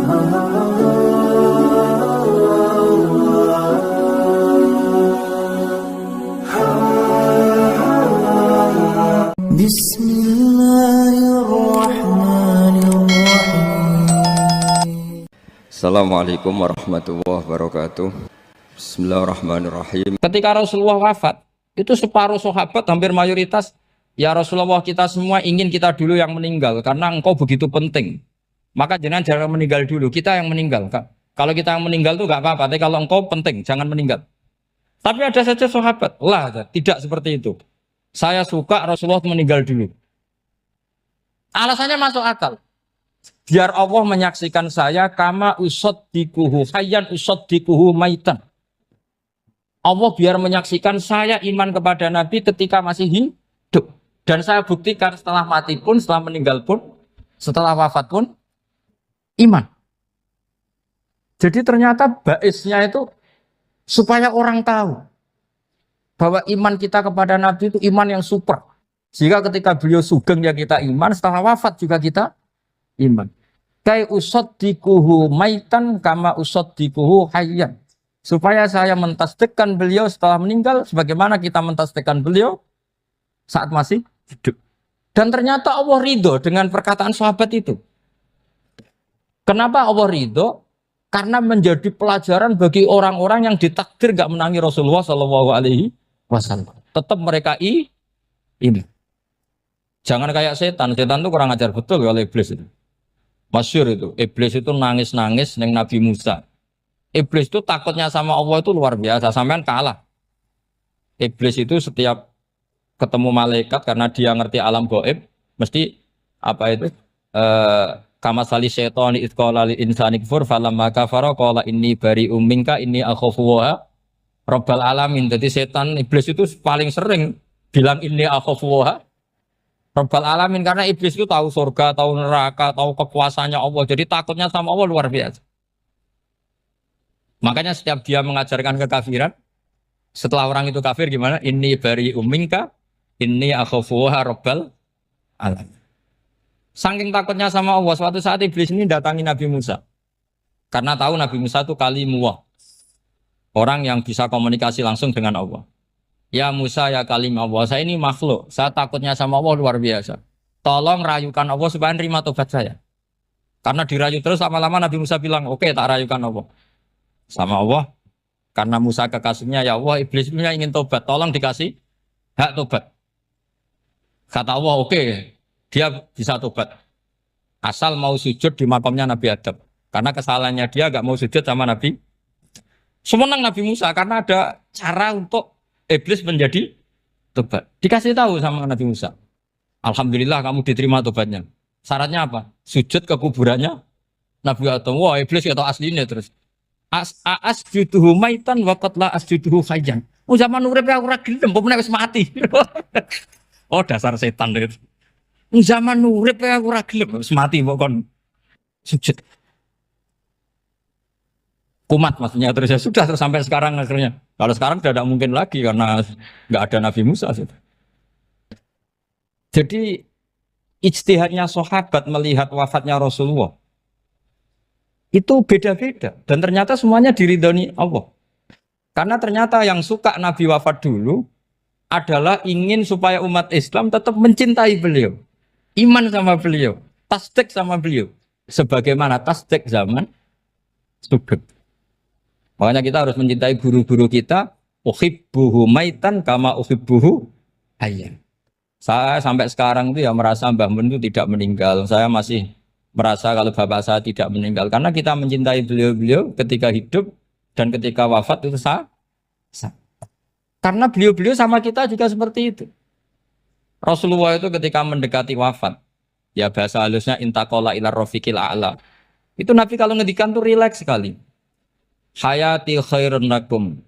Bismillahirrahmanirrahim. Assalamualaikum warahmatullahi wabarakatuh. Bismillahirrahmanirrahim. Ketika Rasulullah wafat, itu separuh sahabat hampir mayoritas, ya Rasulullah, kita semua ingin kita dulu yang meninggal karena engkau begitu penting. Maka jangan meninggal dulu, kita yang meninggal. Kalau kita yang meninggal itu gak apa-apa, tapi kalau engkau penting, jangan meninggal. Tapi ada saja sahabat, tidak seperti itu. Saya suka Rasulullah meninggal dulu. Alasannya masuk akal. Biar Allah menyaksikan saya kama usaddikuhu hayyan usaddikuhu maitan. Allah biar menyaksikan saya iman kepada Nabi ketika masih hidup. Dan saya buktikan setelah mati pun, setelah meninggal pun, setelah wafat pun, iman. Jadi ternyata baisnya itu supaya orang tahu bahwa iman kita kepada Nabi itu iman yang super. Jika ketika beliau sugeng ya kita iman, setelah wafat juga kita iman. Kai usaddikuhu maitan kama usaddikuhu hayyan. Supaya saya mentasdikkan beliau setelah meninggal sebagaimana kita mentasdikkan beliau saat masih hidup. Dan ternyata Allah ridho dengan perkataan sahabat itu. Kenapa Allah ridho? Karena menjadi pelajaran bagi orang-orang yang ditakdir gak menangi Rasulullah SAW. Tetap mereka ini. Jangan kayak setan itu kurang ajar betul oleh iblis itu. Masyhur itu, iblis itu nangis-nangis neng Nabi Musa. Iblis itu takutnya sama Allah itu luar biasa, sampean kalah. Iblis itu setiap ketemu malaikat karena dia ngerti alam gaib, mesti apa itu? Kama sali syaitani id qala lil insani kfur falamma kafara qala inni bari'um minka inni akhafu wa rabbal alamin. Jadi setan iblis itu paling sering bilang inni akhafu wa rabbal alamin karena iblis itu tahu surga, tahu neraka, tahu kekuasaannya Allah. Jadi takutnya sama Allah luar biasa. Makanya setiap dia mengajarkan kekafiran, setelah orang itu kafir gimana? Inni bari'um minka inni akhafu wa rabbal alamin. Saking takutnya sama Allah, suatu saat iblis ini datangi Nabi Musa. Karena tahu Nabi Musa itu kalimullah. Orang yang bisa komunikasi langsung dengan Allah. Ya Musa ya kalim Allah, saya ini makhluk. Saya takutnya sama Allah luar biasa. Tolong rayukan Allah supaya nerima tobat saya. Karena dirayu terus lama-lama Nabi Musa bilang, oke, tak rayukan Allah. Sama Allah. Karena Musa kekasihnya, ya Allah, iblis punya ingin tobat. Tolong dikasih hak tobat. Kata Allah, oke. Dia bisa tobat. Asal mau sujud di makamnya Nabi Adam. Karena kesalahannya dia gak mau sujud sama Nabi. Semenang Nabi Musa karena ada cara untuk iblis menjadi tobat. Dikasih tahu sama Nabi Musa. Alhamdulillah kamu diterima tobatnya. Syaratnya apa? Sujud ke kuburannya Nabi Adam. Wah, iblis atau aslinya terus. Asjuduhu maitan wa qatla asjuduhu hayyan. Oh zaman urip aku ora gelem, pomene wis mati. Oh dasar setan itu. Zaman urip aku ora gelem wis mati kok kon sujud. Kumat maksudnya terus ya sudah terus sampai sekarang akhirnya. Kalau sekarang tidak mungkin lagi karena nggak ada Nabi Musa. Jadi ijtihadnya sahabat melihat wafatnya Rasulullah itu beda-beda dan ternyata semuanya diridhoni Allah. Karena ternyata yang suka Nabi wafat dulu adalah ingin supaya umat Islam tetap mencintai beliau, iman sama beliau, tasdik sama beliau, sebagaimana tasdik zaman sugeng. Makanya kita harus mencintai guru-guru kita. Uhibbuhu maitan kama uhibbuhu hayyan. Saya sampai sekarang itu ya merasa Mbah Mun itu tidak meninggal. Saya masih merasa kalau bapak saya tidak meninggal. Karena kita mencintai beliau-beliau ketika hidup dan ketika wafat itu sama. Karena beliau-beliau sama kita juga seperti itu. Rasulullah itu ketika mendekati wafat, ya bahasa halusnya intaqala ila rafiqil a'la. Itu Nabi kalau ngedikan tuh rileks sekali. Hayati khairun lakum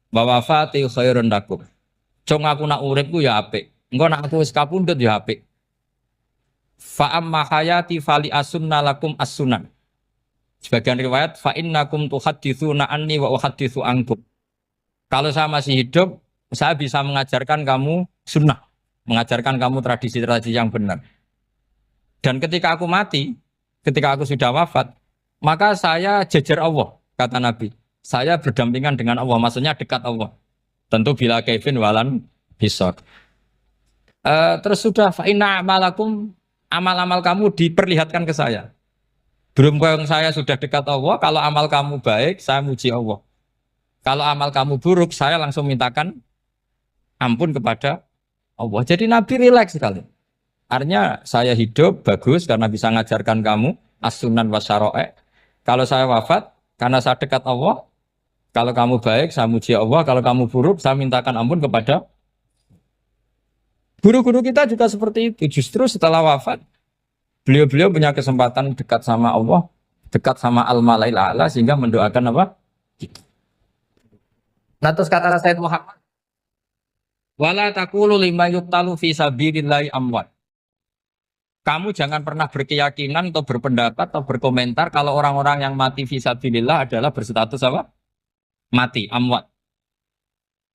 wa wafati khairun lakum. Cung aku nak uripku ya apik. Engko nak aku wis kapundhut ya apik. Fa amma hayati fali asunna lakum as-sunan. Sebagian riwayat fa innakum tuhadditsuna anni wa uhadditsu ankum. Kalau saya masih hidup, saya bisa mengajarkan kamu sunnah, mengajarkan kamu tradisi-tradisi yang benar. Dan ketika aku mati, ketika aku sudah wafat, maka saya jejer Allah, kata Nabi. Saya berdampingan dengan Allah, maksudnya dekat Allah. Tentu bila kaifin walan hisab. Terus sudah fa'inna amalakum, amal-amal kamu diperlihatkan ke saya. Berhubung saya sudah dekat Allah, kalau amal kamu baik, saya muji Allah. Kalau amal kamu buruk, saya langsung mintakan ampun kepada Allah. Jadi Nabi rileks sekali. Artinya saya hidup bagus karena bisa ngajarkan kamu as-sunan wa syara'i'. Kalau saya wafat karena saya dekat Allah. Kalau kamu baik, saya muji Allah. Kalau kamu buruk, saya mintakan ampun kepada. Guru-guru kita juga seperti itu. Justru setelah wafat, beliau-beliau punya kesempatan dekat sama Allah, dekat sama Al-Malail A'la, sehingga mendoakan apa? Nah, terus kata Sayyid Muhammad, wala taqulu lima yuqtalu fi sabilillahi amwat. Kamu jangan pernah berkeyakinan atau berpendapat atau berkomentar kalau orang-orang yang mati fi sabilillah adalah berstatus apa? Mati, amwat.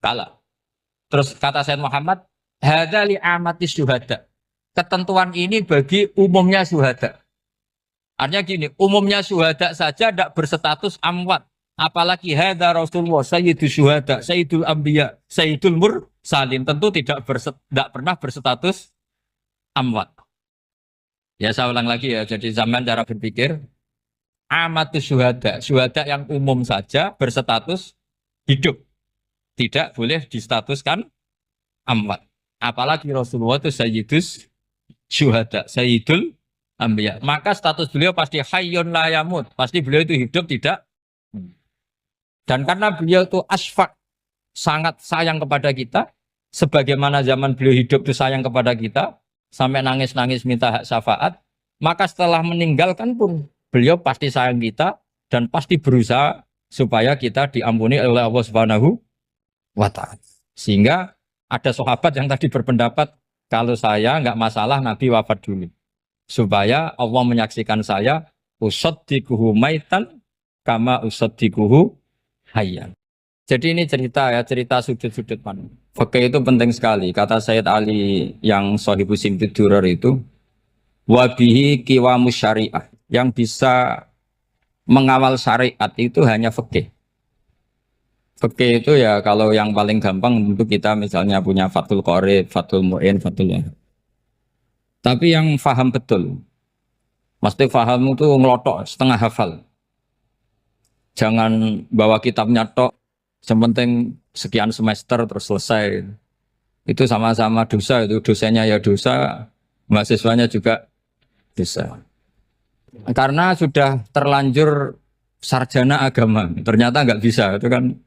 Kalah. Terus kata Sayyid Muhammad, hadza li amatis syuhada. Ketentuan ini bagi umumnya syuhada. Artinya gini, umumnya syuhada saja tidak berstatus amwat. Apalagi hadza Rasulullah, sayyidul syuhada, sayyidul anbiya, sayyidul mursalin. Tentu tidak pernah berstatus amwat. Ya saya ulang lagi ya, jadi zaman cara berpikir, amatus syuhada, syuhada yang umum saja berstatus hidup. Tidak boleh distatuskan amwat. Apalagi Rasulullah itu sayyidus syuhada, sayyidul anbiya. Maka status beliau pasti hayyun la yamut. Pasti beliau itu hidup tidak. Dan karena beliau itu asfaq, sangat sayang kepada kita, sebagaimana zaman beliau hidup itu sayang kepada kita, sampai nangis-nangis minta hak syafaat, maka setelah meninggalkan pun beliau pasti sayang kita dan pasti berusaha supaya kita diampuni oleh Allah Subhanahu wa ta'ala. Sehingga ada sahabat yang tadi berpendapat, kalau saya nggak masalah Nabi wafat dulu. Supaya Allah menyaksikan saya, usaddiquhu maitan kama usaddiquhu hayyan. Jadi ini cerita ya, cerita sudut-sudut pandang. Fikih itu penting sekali. Kata Sayyid Ali yang Shahibu Simtud Durar itu, wabihi qiwamus syariah. Yang bisa mengawal syariat itu hanya fikih. Fikih itu ya kalau yang paling gampang untuk kita misalnya punya Fathul Qorib, Fathul Mu'in, Fathul Wahab. Tapi yang faham betul, mesti faham itu ngelotok setengah hafal. Jangan bawa kitabnya tok, sementing sekian semester terus selesai. Itu sama-sama dosa, itu dosanya ya dosa, mahasiswanya juga dosa. Karena sudah terlanjur sarjana agama, ternyata nggak bisa, itu kan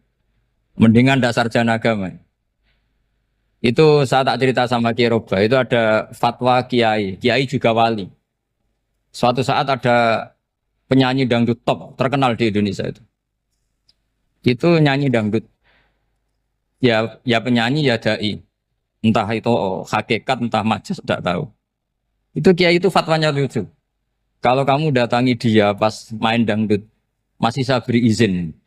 mendingan ndak sarjana agama. Itu saya tak cerita sama Kiai Roba, itu ada fatwa kiai, kiai juga wali. Suatu saat ada penyanyi dangdut top terkenal di Indonesia itu nyanyi dangdut ya penyanyi ya dai, entah itu hakikat entah majas tidak tahu. Itu kiai itu fatwanya lucu, kalau kamu datangi dia pas main dangdut masih saya beri izin,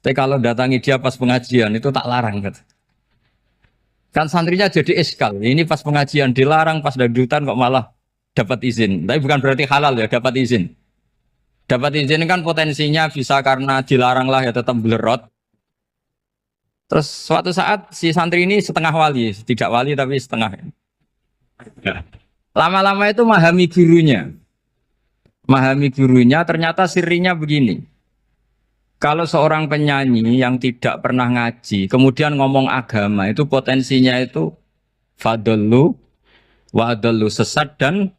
tapi kalau datangi dia pas pengajian itu tak larang kan santrinya jadi eskal, ini pas pengajian dilarang, pas dangdutan kok malah dapat izin. Tapi bukan berarti halal ya, dapat izin. Dapat izin kan potensinya bisa karena dilarang lah ya tetap belerot. Terus suatu saat si santri ini setengah wali, tidak wali tapi setengah. Lama-lama itu memahami gurunya. Memahami gurunya ternyata sirinya begini. Kalau seorang penyanyi yang tidak pernah ngaji, kemudian ngomong agama, itu potensinya itu fadallu wa adallu, sesat dan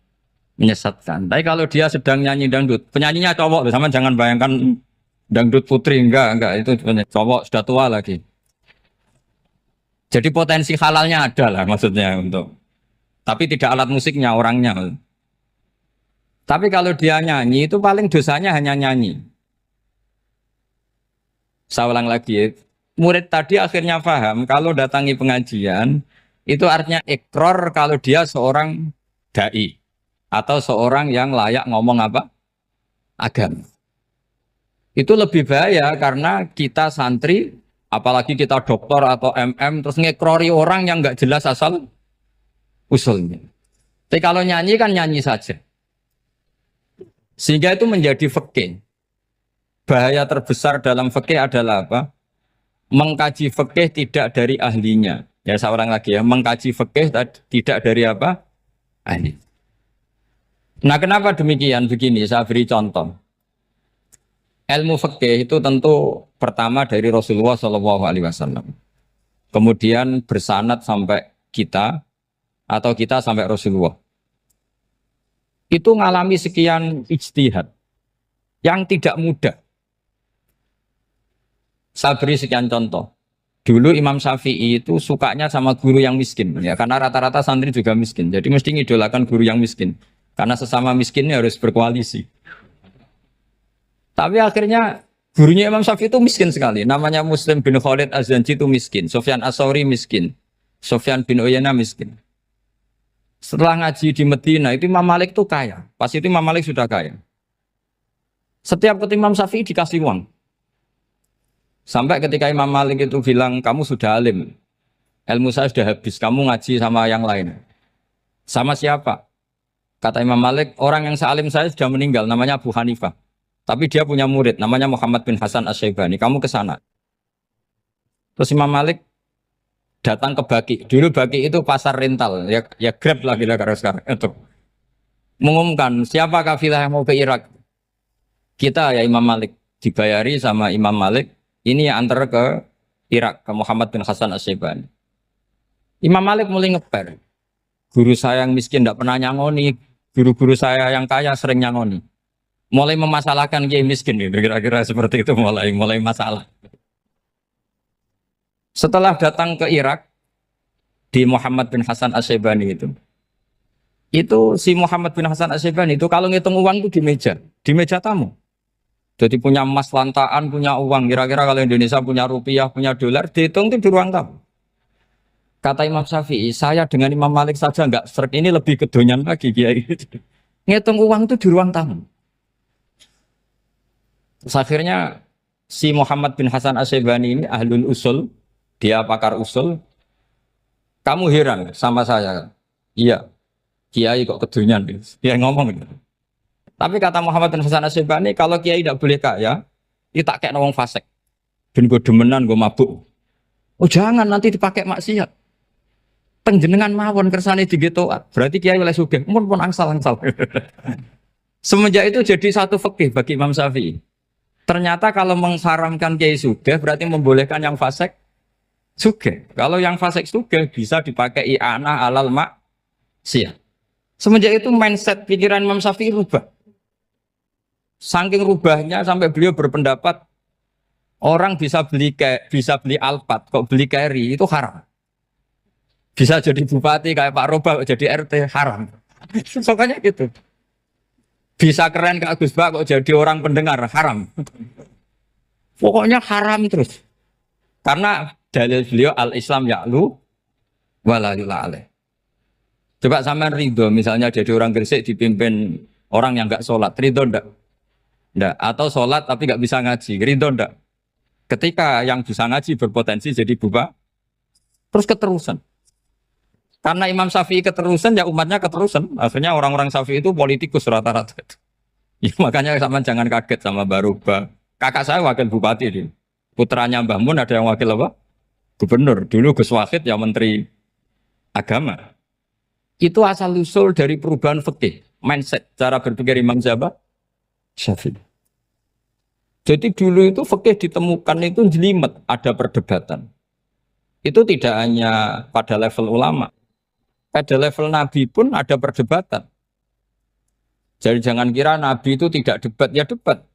menyesatkan. Tapi kalau dia sedang nyanyi dangdut, penyanyinya cowok, sama jangan bayangkan dangdut putri, enggak itu cowok sudah tua lagi. Jadi potensi halalnya ada lah maksudnya untuk, tapi tidak alat musiknya, orangnya. Tapi kalau dia nyanyi itu paling dosanya hanya nyanyi. Saya ulang lagi ya. Murid tadi akhirnya paham kalau datangi pengajian itu artinya ikrar kalau dia seorang dai atau seorang yang layak ngomong apa? Agama. Itu lebih bahaya karena kita santri, apalagi kita doktor atau MM, terus ngekrori orang yang nggak jelas asal usulnya. Tapi kalau nyanyi kan nyanyi saja. Sehingga itu menjadi fikih. bahaya terbesar dalam fikih adalah apa? Mengkaji fikih tidak dari ahlinya. Ya seorang lagi ya, mengkaji fikih tidak dari apa? Ahli. Nah, kenapa demikian? Begini, saya beri contoh. Ilmu fikih itu tentu pertama dari Rasulullah SAW. Kemudian bersanad sampai kita atau kita sampai Rasulullah. Itu ngalami sekian ijtihad yang tidak mudah. Saya beri sekian contoh. Dulu Imam Syafi'i itu sukanya sama guru yang miskin, ya karena rata-rata santri juga miskin. Jadi mesti ngidolakan guru yang miskin, karena sesama miskinnya harus berkoalisi. Tapi akhirnya gurunya Imam Syafi'i itu miskin sekali. Namanya Muslim bin Khalid Az-Zanji itu miskin, Sufyan As-Tsauri miskin, Sufyan bin Uyainah miskin. Setelah ngaji di Medina itu Imam Malik itu kaya. Pas itu Imam Malik sudah kaya. Setiap ketemu Imam Syafi'i dikasih uang. Sampai ketika Imam Malik itu bilang, kamu sudah alim, ilmu saya sudah habis, kamu ngaji sama yang lain. Sama siapa? Kata Imam Malik, orang yang sealim saya sudah meninggal, namanya Abu Hanifah. Tapi dia punya murid, namanya Muhammad bin Hasan Asy-Syaibani, kamu ke sana. Terus Imam Malik datang ke Baki. Dulu Baki itu pasar rental, ya Grab lah kira-kira sekarang. Untuk mengumumkan, siapa kafilah yang mau ke Irak? Kita ya Imam Malik, dibayari sama Imam Malik. Ini yang antar ke Irak, ke Muhammad bin Hasan Asy-Syaibani. Imam Malik mulai ngeper. Guru saya yang miskin tidak pernah nyangoni, guru-guru saya yang kaya sering nyangoni. Mulai memasalahkan kiai miskin, gitu. Kira-kira seperti itu mulai masalah. Setelah datang ke Irak, di Muhammad bin Hasan Asy-Syaibani itu si Muhammad bin Hasan Asy-Syaibani itu kalau ngitung uang itu di meja tamu. Jadi punya emas lantaan, punya uang. Kira-kira kalau Indonesia punya rupiah, punya dolar, dihitung itu di ruang tamu. Kata Imam Syafi'i, saya dengan Imam Malik saja nggak seret, ini lebih kedonyan lagi kiai. Ngitung uang itu di ruang tamu. Terus akhirnya si Muhammad bin Hasan Asy-Syaibani ini ahlul usul, dia pakar usul. Kamu heran sama saya? Iya, kiai kok kedonyan. Dia ngomong gitu. Tapi kata Muhammad bin Hasan Asy-Syaibani, kalau kiai tidak boleh kaya, itu tak kayak wong fasik. Ben gue demenan, gue mabuk. Oh jangan, nanti dipakai maksiat. Tenjenengan mawon kersane digetoat. Berarti kiai oleh sugih. Pun angsal-angsal. Semenjak itu jadi satu fikih bagi Imam Syafi'i. Ternyata kalau mengharamkan kiai sugih, berarti membolehkan yang fasik sugih. Kalau yang fasik sugih bisa dipakai i'anah alal maksiat. Semenjak itu mindset pikiran Imam Syafi'i rubah. Saking rubahnya sampai beliau berpendapat orang bisa beli Alphard, kok beli carry itu haram. Bisa jadi bupati kayak Pak Roba, kok jadi RT haram. Pokoknya gitu. Bisa keren Kak Gus Bak, kok jadi orang pendengar haram. Pokoknya haram terus. Karena dalil beliau al-Islam ya'lu wala yula alaih. Coba sampean ridho misalnya jadi orang Gresik dipimpin orang yang enggak sholat, ridho enggak? Enggak. Atau sholat tapi enggak bisa ngaji, ridho enggak? Ketika yang bisa ngaji berpotensi jadi buba, terus keterusan. Karena Imam Syafi'i keterusan, ya umatnya keterusan. Akhirnya orang-orang Syafi'i itu politikus rata-rata. Ya, makanya sama jangan kaget sama Baruba. Kakak saya wakil bupati ini. Putranya Mbah Mun ada yang wakil apa? Gubernur. Dulu Gus Wahid ya menteri agama. Itu asal usul dari perubahan fikih, mindset, cara berpikir Imam Syafi'i. Jadi dulu itu fikih ditemukan itu jelimet, ada perdebatan. Itu tidak hanya pada level ulama, pada level Nabi pun ada perdebatan. Jadi jangan kira Nabi itu tidak debat, ya debat.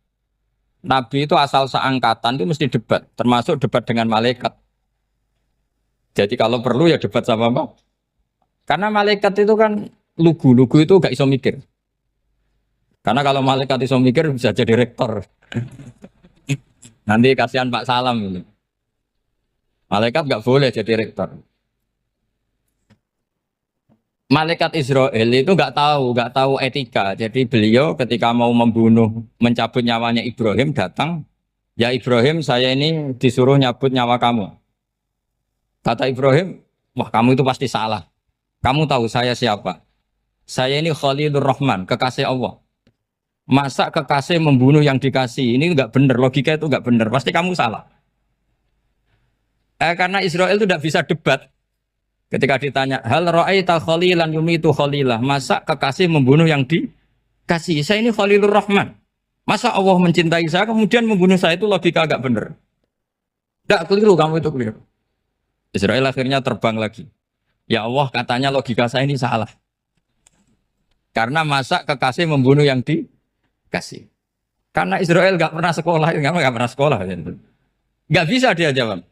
Nabi itu asal seangkatan itu mesti debat, termasuk debat dengan malaikat. Jadi kalau perlu ya debat sama apa? Karena malaikat itu kan lugu itu gak iso mikir. Karena kalau malaikat iso mikir bisa jadi rektor. Nanti kasihan Pak Salam ini. Malaikat gak boleh jadi rektor. Malaikat Israel itu gak tahu etika. Jadi beliau ketika mau membunuh, mencabut nyawanya Ibrahim datang, ya Ibrahim saya ini disuruh nyabut nyawa kamu. Kata Ibrahim, wah kamu itu pasti salah. Kamu tahu saya siapa? Saya ini Khalilur Rahman, kekasih Allah. Masa kekasih membunuh yang dikasih? Ini enggak benar, logika itu enggak benar. Pasti kamu salah. Karena Israel itu tidak bisa debat. Ketika ditanya, hal ra'aita khalilan yumitu khalilah, masa kekasih membunuh yang dikasih? Saya ini Khalilur Rahman. Masa Allah mencintai saya kemudian membunuh saya, itu logika agak benar. Tidak keliru, kamu itu keliru. Israel akhirnya terbang lagi. Ya Allah, katanya logika saya ini salah. Karena masa kekasih membunuh yang dikasih. Karena Israel nggak pernah sekolah, nggak pernah sekolah. Nggak bisa dia jawab.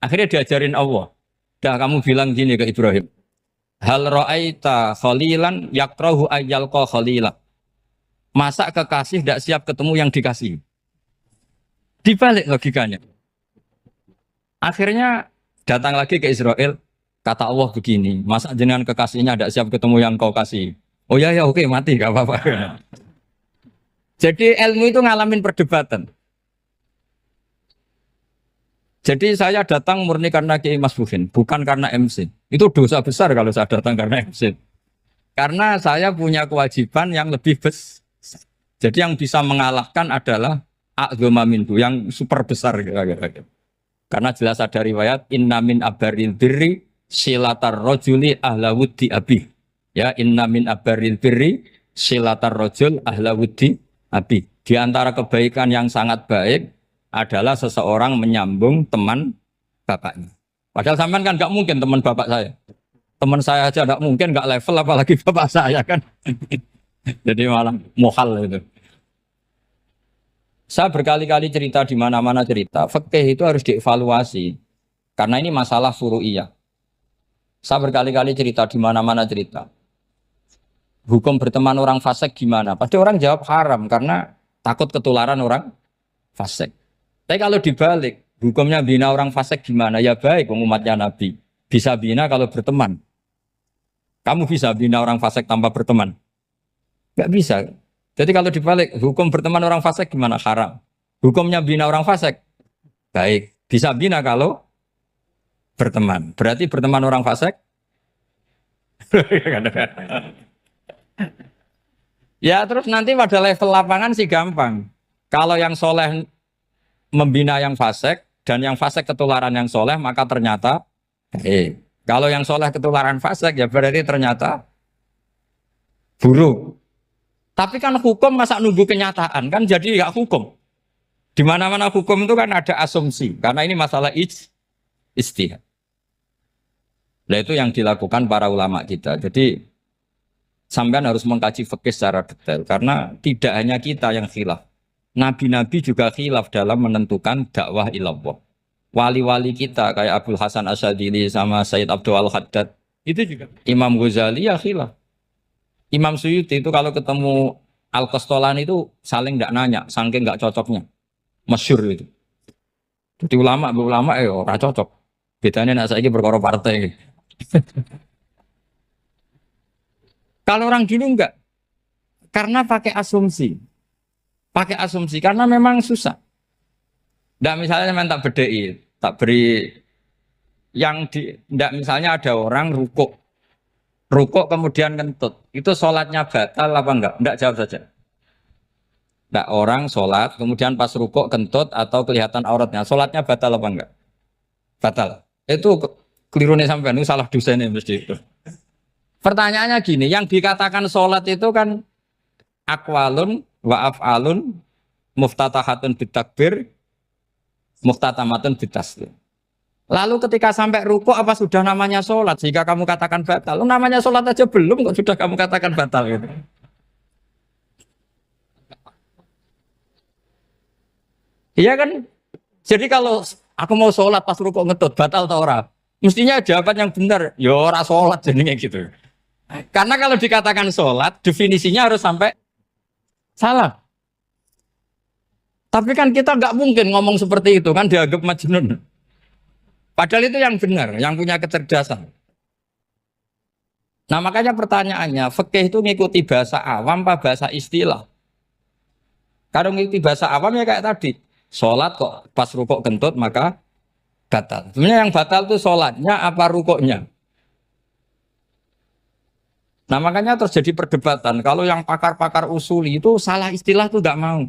Akhirnya diajarin Allah. Dah kamu bilang gini ke Ibrahim. Hal ra'aita khalilan yakrahu ayyalqa khalila. Masa kekasih tidak siap ketemu yang dikasih. Dibalik logikanya. Akhirnya datang lagi ke Israel. Kata Allah begini. Masa jenengan kekasihnya tidak siap ketemu yang kau kasih. Oh ya ya oke mati gak apa-apa. Jadi ilmu itu ngalamin perdebatan. Jadi saya datang murni karena Kiai Mas Buhin, bukan karena MC. Itu dosa besar kalau saya datang karena MC. Karena saya punya kewajiban yang lebih besar. Jadi yang bisa mengalahkan adalah a'dzama minhu, yang super besar. Karena jelas ada riwayat inna min abaril birri silatar rojuli ahla wuddi abi. Ya, inna min abaril birri silatar rojul ahla wuddi abi. Di antara kebaikan yang sangat baik adalah seseorang menyambung teman bapaknya. Padahal sampean kan nggak mungkin teman bapak saya. Teman saya aja nggak mungkin, nggak level apalagi bapak saya kan. Jadi malah mohal itu. Saya berkali-kali cerita di mana-mana cerita. Fikih itu harus dievaluasi. Karena ini masalah furu'iyah. Saya berkali-kali cerita di mana-mana cerita. Hukum berteman orang fasik gimana? Pasti orang jawab haram karena takut ketularan orang fasik. Tapi kalau dibalik, hukumnya bina orang fasik gimana? Ya baik, umatnya Nabi. Bisa bina kalau berteman. Kamu bisa bina orang fasik tanpa berteman? Gak bisa. Jadi kalau dibalik, hukum berteman orang fasik gimana? Haram. Hukumnya bina orang fasik? Baik. Bisa bina kalau berteman. Berarti berteman orang fasik? Ya terus nanti pada level lapangan sih gampang. Kalau yang soleh membina yang fasik dan yang fasik ketularan yang soleh, maka ternyata kalau yang soleh ketularan fasik ya berarti ternyata buruk. Tapi kan hukum masa nunggu kenyataan kan jadi nggak hukum. Di mana-mana hukum itu kan ada asumsi karena ini masalah ijtihad. Nah itu yang dilakukan para ulama kita. Jadi sampean harus mengkaji fikih secara detail karena tidak hanya kita yang khilaf. Nabi-nabi juga khilaf dalam menentukan dakwah ilallah. Wali-wali kita kayak Abdul Hasan Asyadili sama Sayyid Abdul Al-Haddad itu juga. Imam Ghazali ya khilaf. Imam Suyuti itu kalau ketemu Al-Qastolani itu saling tidak nanya, saking nggak cocoknya. Masyhur itu. Jadi ulama ora cocok. Bedanya nak saiki perkara partai. Kalau orang dulu enggak. Karena pakai asumsi. Pakai asumsi karena memang susah. Nggak misalnya memang tak bedai, tak beri yang di nggak misalnya ada orang rukuk kemudian kentut. Itu sholatnya batal apa enggak? Enggak, jawab saja. Enggak, orang sholat kemudian pas rukuk kentut atau kelihatan auratnya, sholatnya batal apa enggak? Batal. Itu keliru nih sampai ini salah dosennya mesti itu. Pertanyaannya gini, yang dikatakan sholat itu kan aqwalun wa af'alun muftatahatun bitakbir muftatamatun bitaslim. Lalu ketika sampai rukuk apa sudah namanya sholat sehingga kamu katakan batal? Namanya sholat aja belum kok sudah kamu katakan batal gitu. Iya kan? Jadi kalau aku mau sholat pas rukuk ngetut batal atau ora? Mestinya jawaban yang benar, ya ora sholat jadinya gitu. Karena kalau dikatakan sholat definisinya harus sampai salah. Tapi kan kita nggak mungkin ngomong seperti itu kan dianggap majnun. Padahal itu yang benar, yang punya kecerdasan. Nah makanya pertanyaannya, fikih itu ngikuti bahasa awam apa bahasa istilah? Kalau ngikuti bahasa awam ya kayak tadi, sholat kok pas rukuk kentut maka batal. Sebenarnya yang batal itu sholatnya apa rukuknya? Nah makanya terjadi perdebatan. Kalau yang pakar-pakar usuli itu salah istilah itu nggak mau.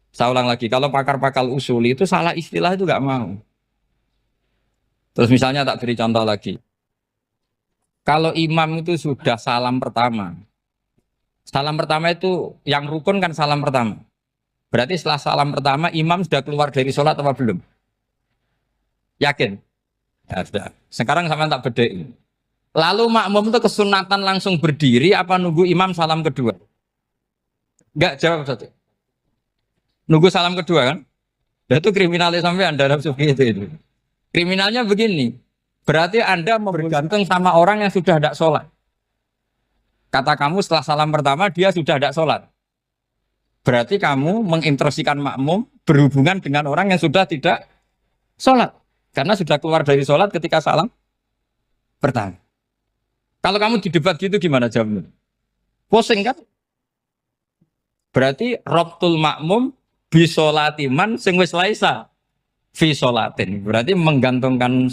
Saya ulang lagi, kalau pakar-pakar usuli itu salah istilah itu nggak mau. Terus misalnya tak beri contoh lagi. Kalau imam itu sudah salam pertama itu yang rukun kan salam pertama. Berarti setelah salam pertama imam sudah keluar dari sholat apa belum? Yakin? Ya sudah. Sekarang sama tak bedain. Lalu makmum itu kesunatan langsung berdiri apa nunggu imam salam kedua? Enggak, jawab saja. Nunggu salam kedua kan? Nah, itu kriminalnya sampai Anda nafsu itu. Kriminalnya begini. Berarti Anda bergantung sama orang yang sudah tidak sholat. Kata kamu setelah salam pertama dia sudah tidak sholat. Berarti kamu mengintersikan makmum berhubungan dengan orang yang sudah tidak sholat. Karena sudah keluar dari sholat ketika salam pertama. Kalau kamu di debat gitu gimana jawabnya? Pusing kan? Berarti robtul makmum bisolatiman sing wis laisa fi sholatin. Berarti menggantungkan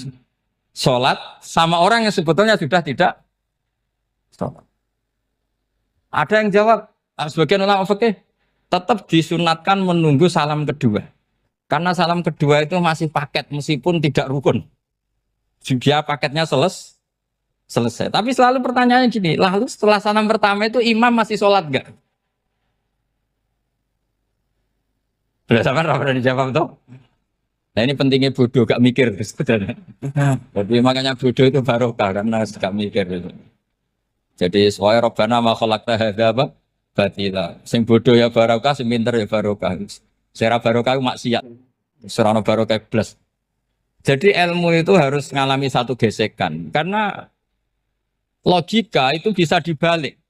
sholat sama orang yang sebetulnya sudah tidak sholat. Ada yang jawab, sebagian ulama fikih tetap disunatkan menunggu salam kedua. Karena salam kedua itu masih paket meskipun tidak rukun. Dia paketnya selesai. Tapi selalu pertanyaannya gini, lalu setelah salam pertama itu imam masih sholat enggak? Sudah sama pernah dijawab tuh? Nah ini pentingnya bodoh, gak mikir sebenarnya. Jadi makanya bodoh itu barokah karena gak mikir. Jadi soalnya Rabbana ma khalaqta hadza apa? Batila. Sing bodoh ya barokah, sing pinter ya barokah. Sera barokah maksiat. Serana barokah plus. Jadi ilmu itu harus mengalami satu gesekan karena logika itu bisa dibalik.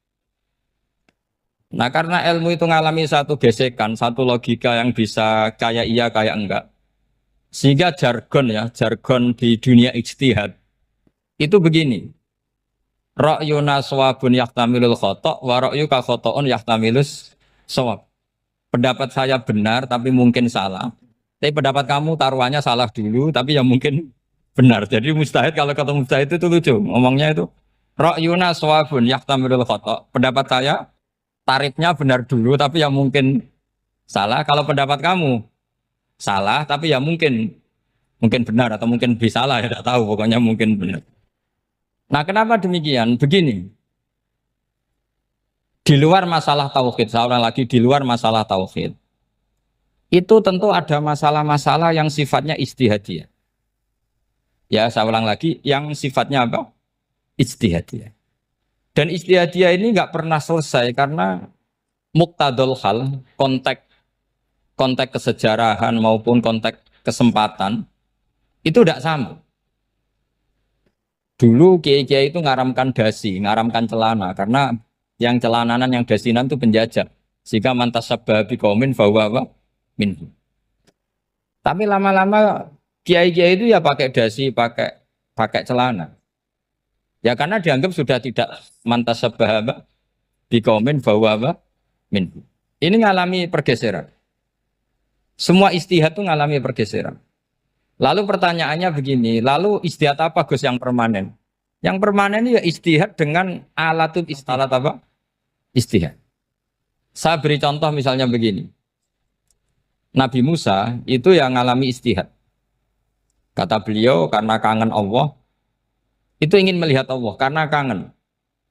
Nah karena ilmu itu mengalami satu gesekan, satu logika yang bisa kayak iya kayak enggak. Sehingga jargon di dunia ijtihad itu begini. Ra'yuna shawabun yahtamilul khata' wa ra'yuka khata'un yahtamilus shawab. Pendapat saya benar tapi mungkin salah. Tapi pendapat kamu taruhannya salah dulu tapi ya mungkin benar. Jadi mustahid kalau kata mustahid itu lucu. Ngomongnya itu ra'yuna shawabun yahtamilul khata'. Pendapat saya tarifnya benar dulu tapi ya mungkin salah. Kalau pendapat kamu salah tapi ya mungkin benar atau mungkin bisa salah ya tidak tahu pokoknya mungkin benar. Nah kenapa demikian? Begini, di luar masalah tauhid, saya ulang lagi di luar masalah tauhid, itu tentu ada masalah-masalah yang sifatnya ijtihadiyah. Ya saya ulang lagi, yang sifatnya apa? Ijtihadiyah. Dan ijtihadiyah ini nggak pernah selesai karena muqtadul hal, konteks kesejarahan maupun konteks kesempatan itu tidak sama. Dulu kiai-kiai itu ngaramkan dasi, ngaramkan celana karena yang celananan yang dasinan itu penjajah. Sehingga mantas sabah biqaumin bahwa minhu. Tapi lama-lama kiai-kiai itu ya pakai dasi, pakai celana. Ya karena dianggap sudah tidak mantas sabah biqaumin bahwa minhu. Ini ngalami pergeseran. Semua istihad itu ngalami pergeseran. Lalu pertanyaannya begini, lalu istihad apa Gus yang permanen? Yang permanen ya istihad dengan alatut istihad apa? Istihad. Saya beri contoh misalnya begini. Nabi Musa itu yang ngalami istihad. Kata beliau karena kangen Allah, itu ingin melihat Allah karena kangen.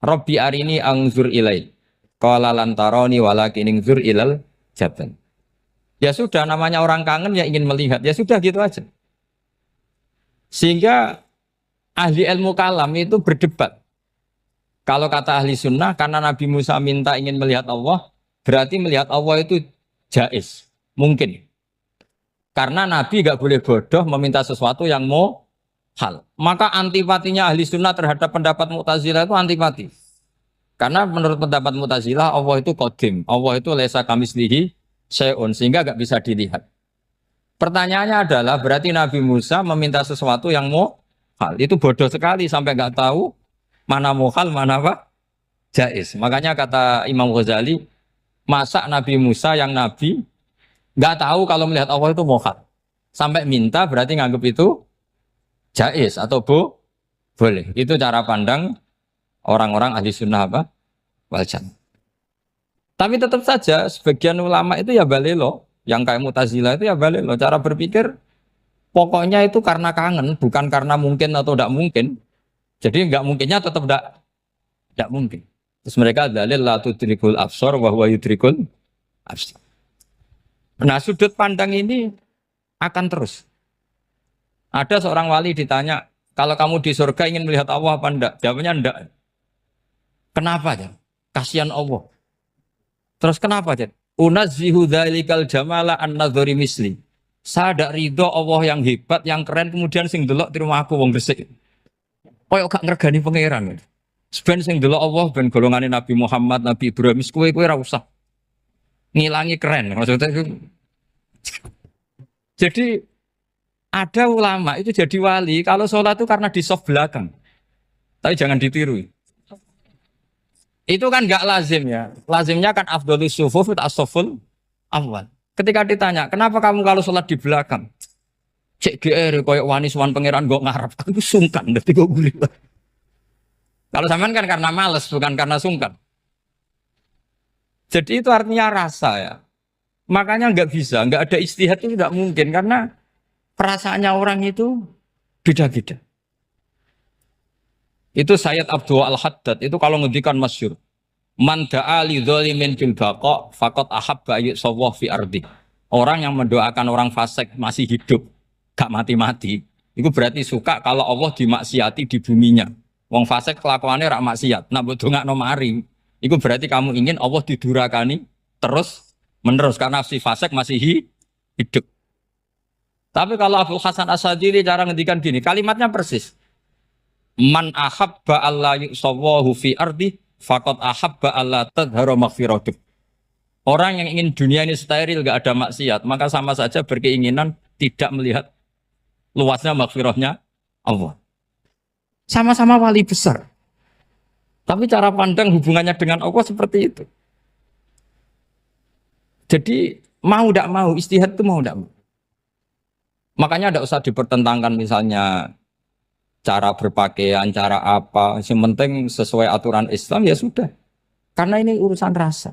Rabbi arini angzur ilai. Qala lan tarani walakin ingzur ilal jabal. Ya sudah namanya orang kangen ya ingin melihat. Ya sudah gitu aja. Sehingga ahli ilmu kalam itu berdebat. Kalau kata ahli sunnah, karena Nabi Musa minta ingin melihat Allah, berarti melihat Allah itu jaiz, mungkin. Karena Nabi gak boleh bodoh meminta sesuatu yang mau hal. Maka antipatinya ahli sunnah terhadap pendapat Mu'tazilah itu antipati. Karena menurut pendapat Mu'tazilah, Allah itu qadim, Allah itu laisa kamislihi syai'un, sehingga gak bisa dilihat. Pertanyaannya adalah berarti Nabi Musa meminta sesuatu yang mau hal. Itu bodoh sekali sampai nggak tahu mana mau hal, mana apa jaiz. Makanya kata Imam Ghazali, masa Nabi Musa yang Nabi nggak tahu kalau melihat Allah itu mau hal. Sampai minta berarti nganggap itu jaiz atau boleh. Itu cara pandang orang-orang ahli sunnah apa? Wal jamaah. Tapi tetap saja sebagian ulama itu ya balelo, yang kayak Mu'tazilah itu ya balelo. Cara berpikir pokoknya itu karena kangen, bukan karena mungkin atau tidak mungkin. Jadi nggak mungkinnya tetap tidak mungkin. Terus mereka dalil la tudrikul absar wa huwa yudrikul absar. Nah, sudut pandang ini akan terus. Ada seorang wali ditanya, kalau kamu di surga ingin melihat Allah apa enggak? Jawabnya enggak. Kenapa ya? Kasihan Allah. Terus kenapa ya? Unazzihu dzalikal jamala an-nadhari misli. Saya tidak ridho Allah yang hebat, yang keren, kemudian sing delok di rumah aku wong resik. Koyok gak ngergani pangeran. Sebenarnya sing delok Allah ben golongane Nabi Muhammad, Nabi Ibrahim, kowe ora usah ngilangi keren. Maksudnya itu. Jadi ada ulama itu jadi wali kalau sholat itu karena di soft belakang. Tapi jangan ditiru. Itu kan nggak lazim ya. Lazimnya kan afdhalus sufuf as-saful awal. Ketika ditanya, kenapa kamu kalau sholat di belakang? Cek GR koyok wani suwan pangeran gak ngarep. Aku sungkan dadi kok guling. Kalau sampean kan karena males bukan karena sungkan. Jadi itu artinya rasa ya. Makanya nggak bisa, nggak ada ijtihad itu tidak mungkin karena perasaannya orang itu beda-beda. Itu Sayyid Abdul Al-Haddad itu kalau ngendikan masyhur. Man da'a li dzalimin bil baqa faqad ahabba yusawwah fi ardi. Orang yang mendoakan orang fasik masih hidup, gak mati-mati, itu berarti suka kalau Allah dimaksiati di buminya. Wong fasik kelakuannya rak maksiat, nak mbok dongakno mari. Itu berarti kamu ingin Allah didurakani terus menerus karena si fasik masih hidup. Tapi kalau Abu Hasan As-Sadili cara ngendikan gini, kalimatnya persis. Man ahabba alla yusawwahu fi ardi faqad ahabba alla tadhara maghfiratuh. Orang yang ingin dunia ini steril gak ada maksiat, maka sama saja berkeinginan tidak melihat luasnya maghfirahnya Allah. Sama-sama wali besar. Tapi cara pandang hubungannya dengan Allah seperti itu. Jadi mau tidak mau, ijtihad itu mau tidak mau. Makanya tidak usah dipertentangkan misalnya cara berpakaian, cara apa. Yang penting sesuai aturan Islam ya sudah. Karena ini urusan rasa.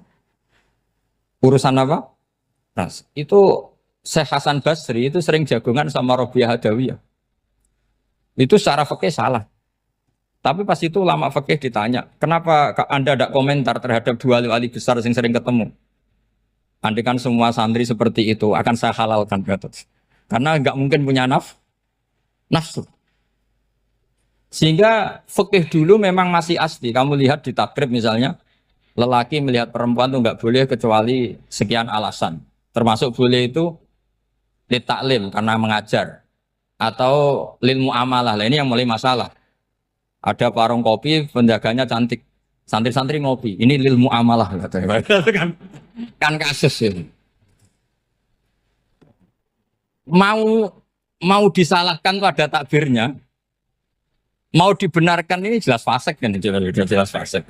Urusan apa? Rasa. Itu Syekh Hasan Basri itu sering jagongan sama Robiah Hadawiyah. Itu secara fikih salah. Tapi pas itu ulama fikih ditanya, kenapa Anda tidak komentar terhadap dua wali besar yang sering ketemu? Andai kan semua santri seperti itu akan saya halalkan, karena nggak mungkin punya nafsu. Sehingga fikih dulu memang masih asli. Kamu lihat di takrib misalnya, lelaki melihat perempuan itu nggak boleh kecuali sekian alasan. Termasuk boleh itu li taklim karena mengajar atau lil muamalah. Lah ini yang mulai masalah. Ada warung kopi, penjaganya cantik. Santri-santri ngopi. Ini lil muamalah katanya. kan kasus ini. Mau disalahkan tuh ada takbirnya. Mau dibenarkan ini jelas fasik kan, jelas fasik.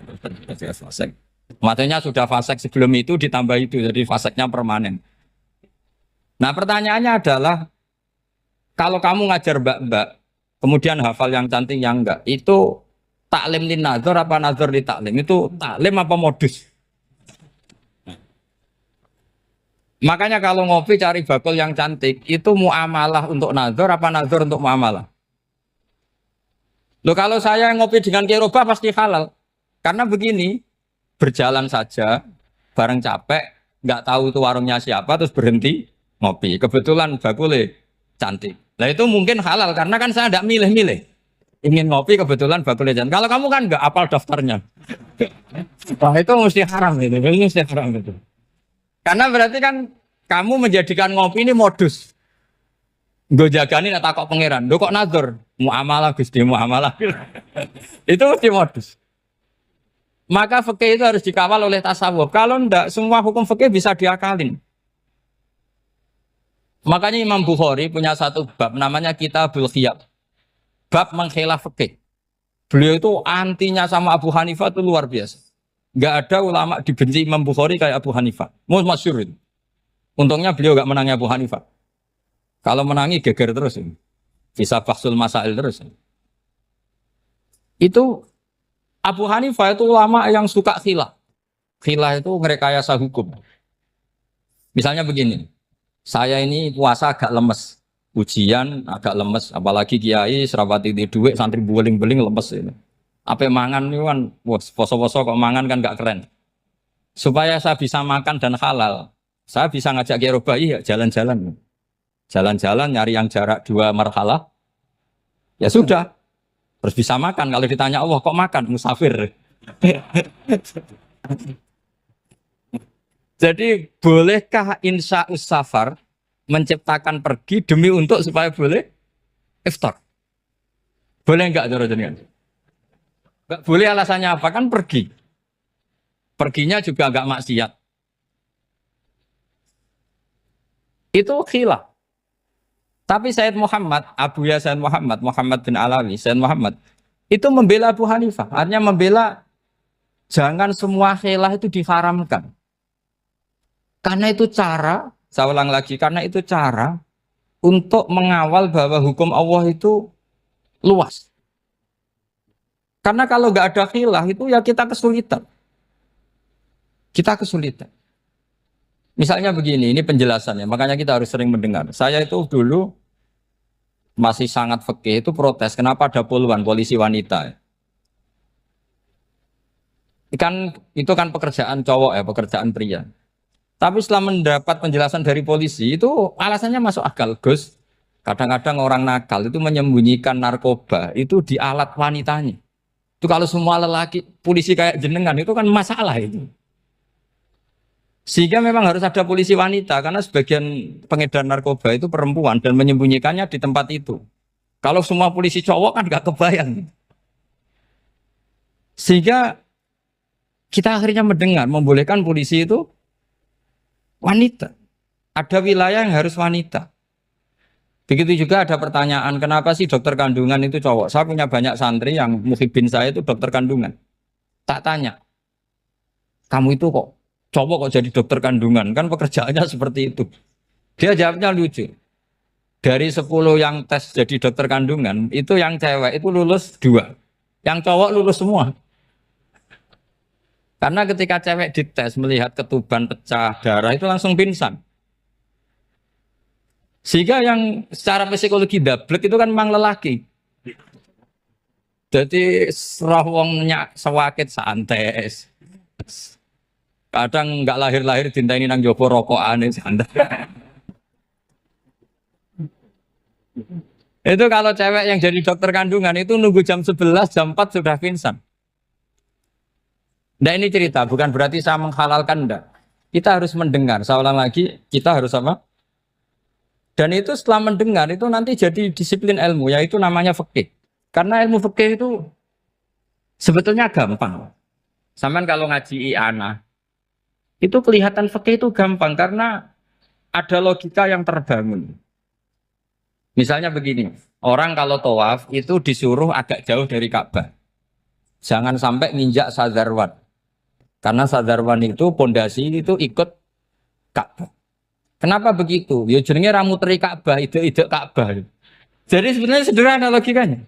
Jelas fasik. Maksudnya sudah fasik sebelum itu ditambah itu, jadi fasiknya permanen. Nah pertanyaannya adalah, kalau kamu ngajar mbak-mbak, kemudian hafal yang cantik yang enggak, itu taklim li nazar apa nazar li taklim? Itu taklim apa modus? Makanya kalau ngopi cari bakul yang cantik, itu muamalah untuk nazar apa nazar untuk muamalah? Loh kalau saya ngopi dengan kiroba pasti halal. Karena begini, berjalan saja, bareng capek, nggak tahu itu warungnya siapa, terus berhenti ngopi. Kebetulan bakulnya cantik. Nah itu mungkin halal, karena kan saya tidak milih-milih. Ingin ngopi kebetulan bakulnya cantik. Kalau kamu kan nggak apal daftarnya. Wah itu mesti haram itu, mesti haram itu. Karena berarti kan kamu menjadikan ngopi ini modus. Gue jagani nak takok pangeran. Lo kok nazar? Muamalah Gusti, muamalah. Itu mesti modus. Maka fikih itu harus dikawal oleh tasawuf. Kalau ndak, semua hukum fikih bisa diakalin. Makanya Imam Bukhari punya satu bab namanya Kitabul Khiyab. Bab mengkhilaf fikih. Beliau itu antinya sama Abu Hanifah itu luar biasa. Nggak ada ulama dibenci Imam Bukhari kayak Abu Hanifah. Masyhur itu. Untungnya beliau nggak menangi Abu Hanifah. Kalau menangi geger terus. Bisa bahsul masail terus. Itu Abu Hanifah itu ulama yang suka khilah. Khilah itu merekayasa hukum. Misalnya begini, saya ini puasa agak lemes, ujian agak lemes, apalagi kiai serapati di duit, santri beling-beling lemes ini. Apa mangan ini kan, poso-poso kok mangan kan gak keren. Supaya saya bisa makan dan halal, saya bisa ngajak kiai Robai ya jalan-jalan. Jalan-jalan nyari yang jarak 2 marhalah, ya sudah. Terus bisa makan, kalau ditanya Allah kok makan, musafir. Jadi bolehkah insya safar menciptakan pergi demi untuk supaya boleh iftar? Boleh enggak cara jenengan? Enggak boleh, alasannya apa? Kan pergi. Perginya juga enggak maksiat. Itu khilaf. Tapi Sayyid Muhammad, Abuya Sayyid Muhammad, Muhammad bin Alawi, Sayyid Muhammad itu membela Abu Hanifah. Artinya membela jangan semua khilaf itu diharamkan. Karena itu cara, saya ulang lagi, karena itu cara untuk mengawal bahwa hukum Allah itu luas. Karena kalau nggak ada khilaf itu ya kita kesulitan. Kita kesulitan. Misalnya begini, ini penjelasannya, makanya kita harus sering mendengar. Saya itu dulu masih sangat fikih itu protes, kenapa ada puluhan polisi wanita? Itu kan pekerjaan cowok ya, pekerjaan pria. Tapi setelah mendapat penjelasan dari polisi itu alasannya masuk akal, Gus. Kadang-kadang orang nakal itu menyembunyikan narkoba itu di alat wanitanya. Itu kalau semua lelaki polisi kayak jenengan itu kan masalah itu. Sehingga memang harus ada polisi wanita karena sebagian pengedar narkoba itu perempuan dan menyembunyikannya di tempat itu. Kalau semua polisi cowok kan gak kebayang. Sehingga kita akhirnya mendengar membolehkan polisi itu wanita. Ada wilayah yang harus wanita. Begitu juga ada pertanyaan, kenapa sih dokter kandungan itu cowok? Saya punya banyak santri yang muhibin saya itu dokter kandungan. Tak tanya, kamu itu kok cowok kok jadi dokter kandungan? Kan pekerjaannya seperti itu. Dia jawabnya lucu. Dari 10 yang tes jadi dokter kandungan, itu yang cewek itu lulus 2. Yang cowok lulus semua. Karena ketika cewek dites melihat ketuban pecah darah itu langsung pingsan. Sehingga yang secara psikologi dablek itu kan memang lelaki. Jadi serawongnya sewakit santes. Kadang nggak lahir-lahir dinteni nang jopo rokokan santai. Itu kalau cewek yang jadi dokter kandungan itu nunggu jam 11, jam 4 sudah pingsan. Nah ini cerita, bukan berarti saya menghalalkan, enggak. Kita harus mendengar, saya ulang lagi, kita harus apa? Dan itu setelah mendengar itu nanti jadi disiplin ilmu, yaitu namanya fikih. Karena ilmu fikih itu sebetulnya gampang. Sampean kalau ngaji i'anah, itu kelihatan fikih itu gampang karena ada logika yang terbangun. Misalnya begini, orang kalau tawaf itu disuruh agak jauh dari Ka'bah. Jangan sampai nginjak sadarwan. Karena sadarwan itu pondasi itu ikut Ka'bah. Kenapa begitu? Ya jenenge ra muteri Ka'bah, ide-ide Ka'bah. Jadi sebenarnya sederhana logikanya.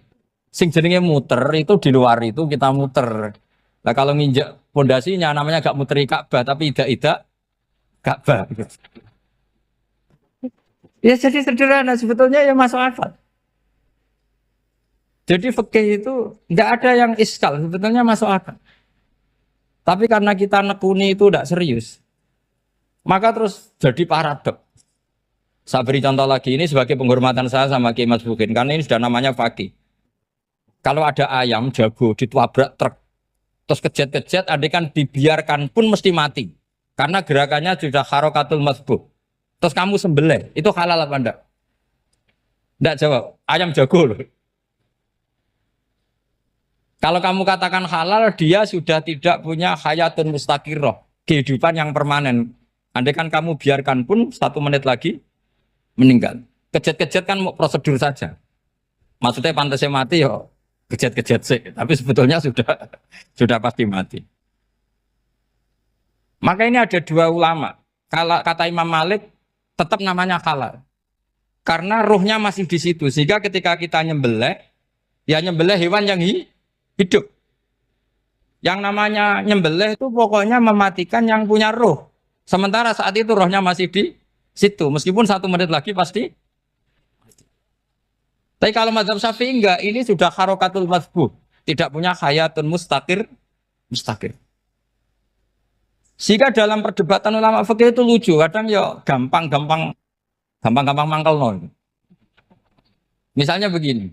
Sing jenenge muter itu di luar itu kita muter. Nah kalau nginjak pondasinya namanya gak muteri Ka'bah tapi ide-ide Ka'bah. Ya jadi sederhana sebetulnya ya masuk akal. Jadi fikih itu tidak ada yang iskal, sebetulnya masuk akal. Tapi karena kita nekuni itu tidak serius, maka terus jadi paradok. Saya beri contoh lagi, ini sebagai penghormatan saya sama Kiai Mas Bukin, karena ini sudah namanya fakih. Kalau ada ayam jago ditabrak truk, terus kejet-kejet, adekan dibiarkan pun mesti mati. Karena gerakannya sudah harokatul masbuh. Terus kamu sembelih, itu halal apa enggak? Enggak jawab, ayam jago loh. Kalau kamu katakan halal, dia sudah tidak punya hayatun mustaqirroh, kehidupan yang permanen. Andai kan kamu biarkan pun 1 menit lagi meninggal. Kejet-kejet kan prosedur saja. Maksudnya pantasnya mati ya kejet-kejet sih, tapi sebetulnya sudah pasti mati. Maka ini ada 2 ulama. Kalau kata Imam Malik tetap namanya halal. Karena ruhnya masih di situ. Sehingga ketika kita nyembelih, ya nyembelih hewan yang hidup. Yang namanya nyembelih itu pokoknya mematikan yang punya roh. Sementara saat itu rohnya masih di situ. Meskipun 1 menit lagi pasti. Tapi kalau mazhab Syafi'i enggak, ini sudah harokatul mazbuh. Tidak punya hayatun mustaqir. Sehingga dalam perdebatan ulama fikih itu lucu. Kadang ya gampang-gampang mangkel nol. Misalnya begini.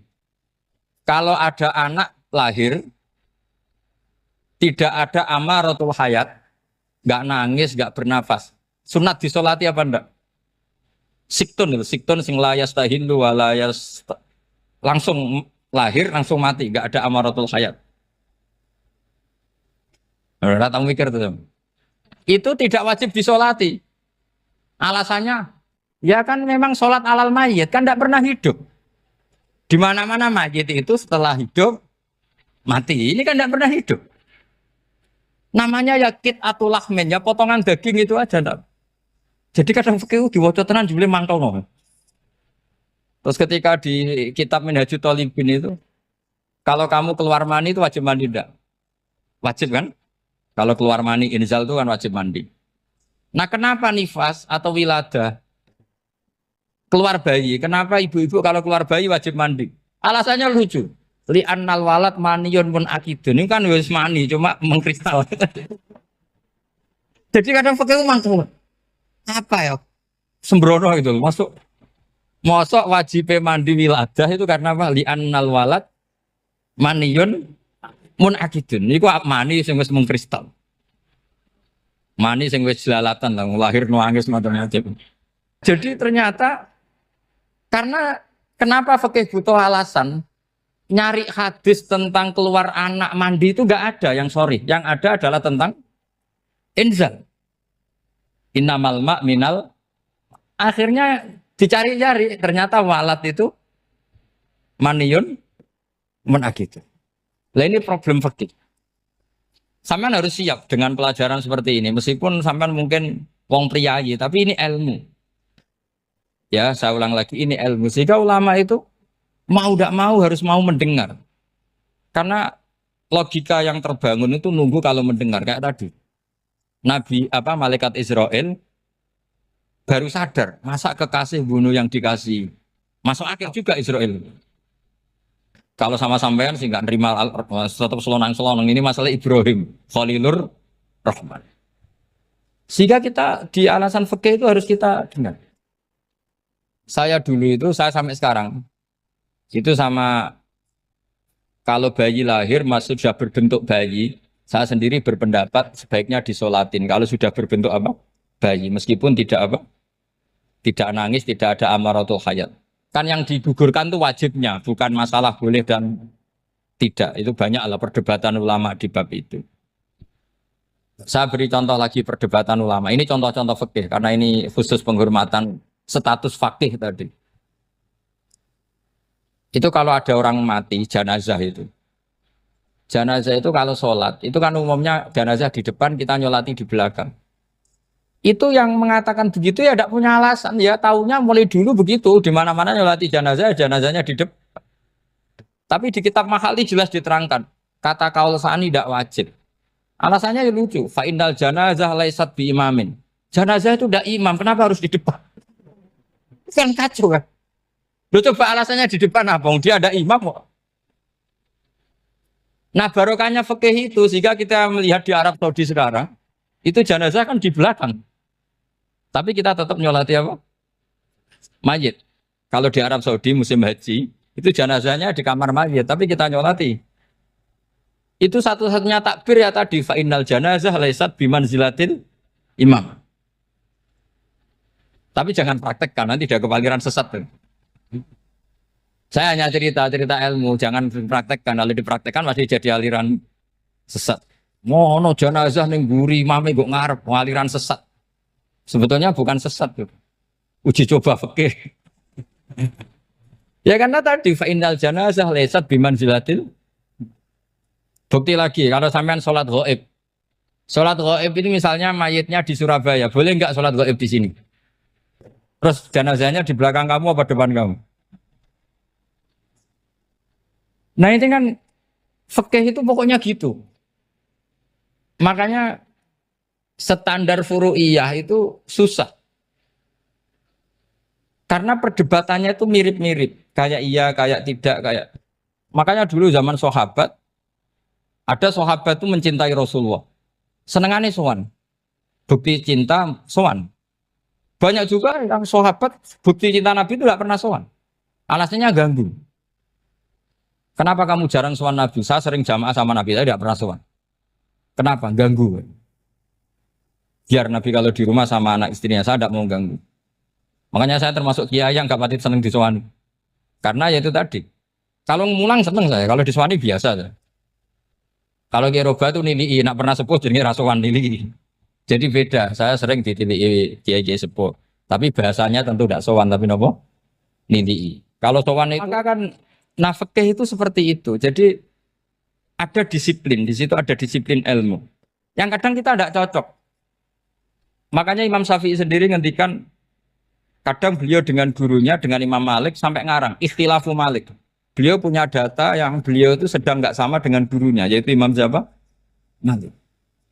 Kalau ada anak lahir tidak ada amaratul hayat, nggak nangis, nggak bernafas. Sunat disolati apa enggak? Siktun sing layas tahindu walayas langsung lahir langsung mati, nggak ada amaratul hayat. Ora tahu mikir tuh. Itu tidak wajib disolati. Alasannya, ya kan memang sholat alal mayit kan tidak pernah hidup. Di mana-mana mayit itu setelah hidup mati. Ini kan tidak pernah hidup. Namanya ya kit atau lahmin, ya potongan daging itu aja enggak. Jadi kadang fikih diwaca tenan jebule mangkel no. Terus ketika di kitab Minhajul Thalibin itu kalau kamu keluar mani itu wajib mandi enggak? Wajib kan? Kalau keluar mani inzal itu kan wajib mandi. Nah, kenapa nifas atau wiladah keluar bayi? Kenapa ibu-ibu kalau keluar bayi wajib mandi? Alasannya lucu. Li'annal walad maniyun pun akidun. Ini kan wis mani cuma mengkristal. Jadi kadang fikih mangkel. Apa ya? Sembrono gitu. Masuk wajib mandi wiladah itu karena apa? Li'annal walad maniyun mun akidun. Niku mani sing wis mengkristal. Mani sing wis jelalatan lah lahir nangis macam-macam. Jadi ternyata karena kenapa fikih butuh alasan? Nyari hadis tentang keluar anak mandi itu enggak ada yang sorry. Yang ada adalah tentang inzal. Innamal ma' minal. Akhirnya dicari-cari ternyata walad itu maniyun menakid. Lah ini problem fikih. Sampean harus siap dengan pelajaran seperti ini. Meskipun sampean mungkin wong priayi, tapi ini ilmu. Ya, saya ulang lagi ini ilmu. Sehingga ulama itu mau tidak mau harus mau mendengar. Karena logika yang terbangun itu nunggu kalau mendengar kayak tadi. Nabi malaikat Israel baru sadar, masa kekasih bunuh yang dikasih. Masuk akal juga Israel. Kalau sama sampean sih nggak nerima tetap selonang-selonang ini masalah Ibrahim Khalilur Rahman. Sehingga kita di alasan fikih itu harus kita dengar. Saya dulu itu saya sampai sekarang itu sama kalau bayi lahir masih sudah berbentuk bayi, saya sendiri berpendapat sebaiknya disolatin. Kalau sudah berbentuk bayi, meskipun tidak nangis, tidak ada amaratul hayat. Kan yang digugurkan itu wajibnya, bukan masalah boleh dan tidak. Itu banyaklah perdebatan ulama di bab itu. Saya beri contoh lagi perdebatan ulama. Ini contoh-contoh fikih karena ini khusus penghormatan status fakih tadi. Itu kalau ada orang mati, jenazah itu. Jenazah itu kalau sholat, itu kan umumnya jenazah di depan, kita nyolati di belakang. Itu yang mengatakan begitu ya tidak punya alasan. Ya taunya mulai dulu begitu, di mana-mana nyolati jenazah, jenazahnya di depan. Tapi di kitab Mahalli jelas diterangkan, kata kaul sani tidak wajib. Alasannya lucu, fa'indal jenazah laisat bi imamin. Jenazah itu tidak imam, kenapa harus di depan? Kan kacau kan? Lu coba alasannya di depan apa? Dia ada imam kok. Nah barokahnya fikih itu sehingga kita melihat di Arab Saudi sekarang itu jenazah kan di belakang. Tapi kita tetap nyolati apa? Mayit. Kalau di Arab Saudi musim haji itu jenazahnya di kamar mayit, tapi kita nyolati. Itu satu-satunya takbir ya tadi fa'innal janazah laisat bimanzilatil imam. Tapi jangan praktekkan nanti dia kepaliran sesat tuh. Saya hanya cerita ilmu, jangan dipraktekkan. Kalau dipraktekkan masih jadi aliran sesat. Mono jenazah ning guri mame kok ngarep aliran sesat. Sebetulnya bukan sesat tuh. Uji coba fikih. Ya karena tadi fa innal janazah laisat bimanzilatil. Bukti lagi kalau sampean sholat ghaib. Sholat ghaib itu misalnya mayitnya di Surabaya, boleh enggak sholat ghaib di sini? Terus jenazahnya di belakang kamu apa depan kamu? Nah ini kan fikih itu pokoknya gitu. Makanya standar furu'iyah itu susah. Karena perdebatannya itu mirip-mirip. Kayak iya, kayak tidak, kayak. Makanya dulu zaman sahabat, ada sahabat itu mencintai Rasulullah. Senengannya sowan. Bukti cinta sowan. Banyak juga yang sahabat bukti cinta Nabi itu tidak pernah sowan. Alasannya ganggu. Kenapa kamu jarang sowan Nabi? Saya sering jamaah sama Nabi, saya tidak pernah sowan. Kenapa? Ganggu. Biar Nabi kalau di rumah sama anak istrinya, saya tidak mau ganggu. Makanya saya termasuk kiai yang gak pati seneng disowani. Karena ya itu tadi. Kalau ngulang seneng saya, kalau disowani biasa saya. Kalau Kiai Roba itu nilai, nak pernah sepuh jadi rasuan nilai. Jadi beda, saya sering ditilai kiai sepuh. Tapi bahasanya tentu tidak sowan, tapi nopo nilai. Kalau sowan itu maka kan nafkah itu seperti itu. Jadi ada disiplin, di situ ada disiplin ilmu. Yang kadang kita tidak cocok. Makanya Imam Syafi'i sendiri ngendikan, kadang beliau dengan gurunya, dengan Imam Malik sampai ngarang ikhtilafu Malik. Beliau punya data yang beliau itu sedang nggak sama dengan gurunya, yaitu Imam siapa? Malik.